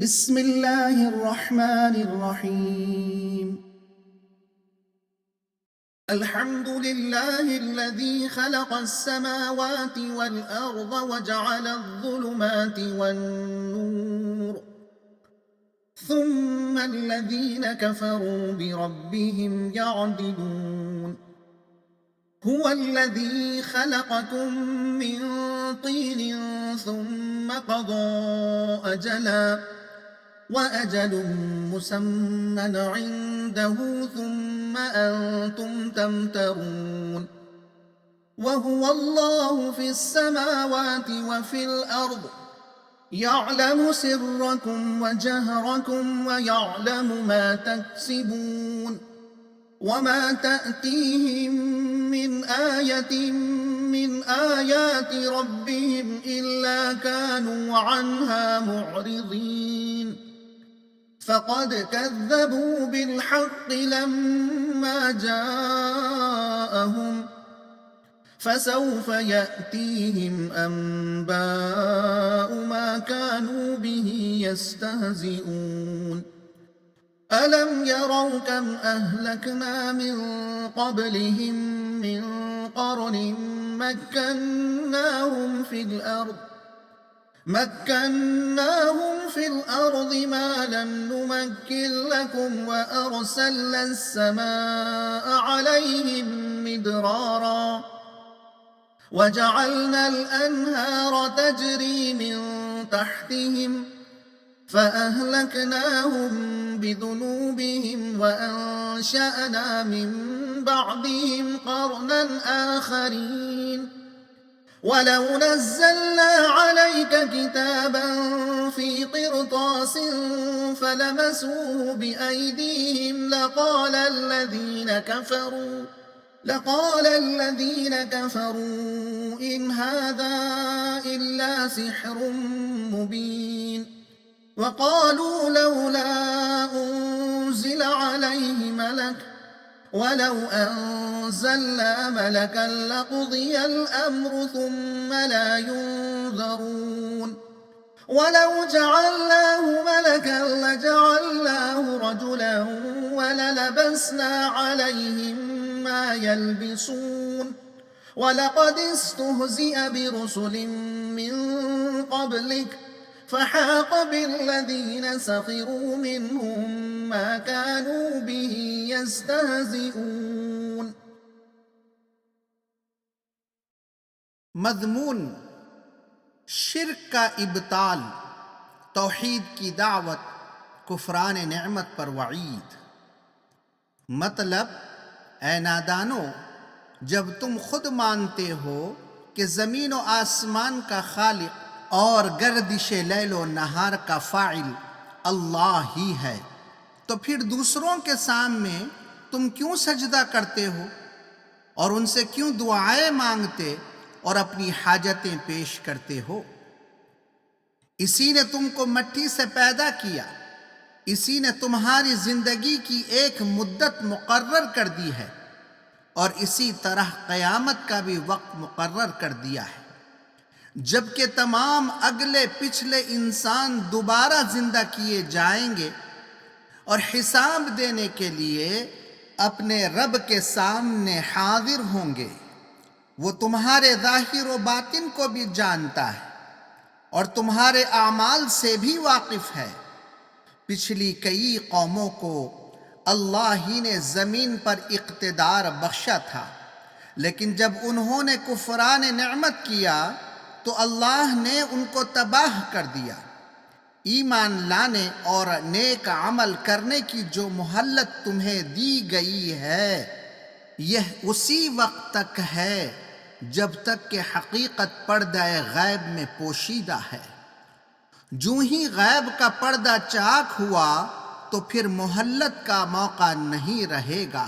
بسم الله الرحمن الرحيم. الحمد لله الذي خلق السماوات والأرض وجعل الظلمات والنور ثم الذين كفروا بربهم يعدلون. هو الذي خلقكم من طين ثم قضى أجلا وأجل مسمى عنده ثم أنتم تمترون. وهو الله في السماوات وفي الأرض يعلم سركم وجهركم ويعلم ما تكسبون. وما تأتيهم من آية من آيات ربهم إلا كانوا عنها معرضين. فقد كذبوا بالحق لما جاءهم فسوف يأتيهم أنباء ما كانوا به يستهزئون. ألم يروا كم أهلكنا من قبلهم من قرن مكناهم في الأرض ما لم نمكن لكم وأرسلنا السماء عليهم مدرارا وجعلنا الأنهار تجري من تحتهم فأهلكناهم بذنوبهم وأنشأنا من بعدهم قرنا آخرين. ولو نزلنا عليك كتابا في قرطاس فلمسوه بأيديهم لقال الذين كفروا إن هذا إلا سحر مبين. وقالوا لولا أنزل عليه ملك ولو أنزلنا ملكا لقضي الأمر ثم لا ينظرون. ولو جعلناه ملكا لجعلناه رجلا وللبسنا عليهم ما يلبسون. ولقد استهزئ برسل من قبلك فحاق بالذين سخروا منهم ما كانوا به يستهزئون. مضمون شرک کا ابطال، توحید کی دعوت، کفران نعمت پر وعید۔ مطلب، اے نادانو، جب تم خود مانتے ہو کہ زمین و آسمان کا خالق اور گردش لیل و نہار کا فاعل اللہ ہی ہے، تو پھر دوسروں کے سامنے تم کیوں سجدہ کرتے ہو اور ان سے کیوں دعائیں مانگتے اور اپنی حاجتیں پیش کرتے ہو؟ اسی نے تم کو مٹی سے پیدا کیا، اسی نے تمہاری زندگی کی ایک مدت مقرر کر دی ہے اور اسی طرح قیامت کا بھی وقت مقرر کر دیا ہے، جبکہ تمام اگلے پچھلے انسان دوبارہ زندہ کیے جائیں گے اور حساب دینے کے لیے اپنے رب کے سامنے حاضر ہوں گے۔ وہ تمہارے ظاہر و باطن کو بھی جانتا ہے اور تمہارے اعمال سے بھی واقف ہے۔ پچھلی کئی قوموں کو اللہ ہی نے زمین پر اقتدار بخشا تھا، لیکن جب انہوں نے کفران نعمت کیا تو اللہ نے ان کو تباہ کر دیا۔ ایمان لانے اور نیک عمل کرنے کی جو مہلت تمہیں دی گئی ہے، یہ اسی وقت تک ہے جب تک کہ حقیقت پردہ غیب میں پوشیدہ ہے۔ جو ہی غیب کا پردہ چاک ہوا تو پھر مہلت کا موقع نہیں رہے گا۔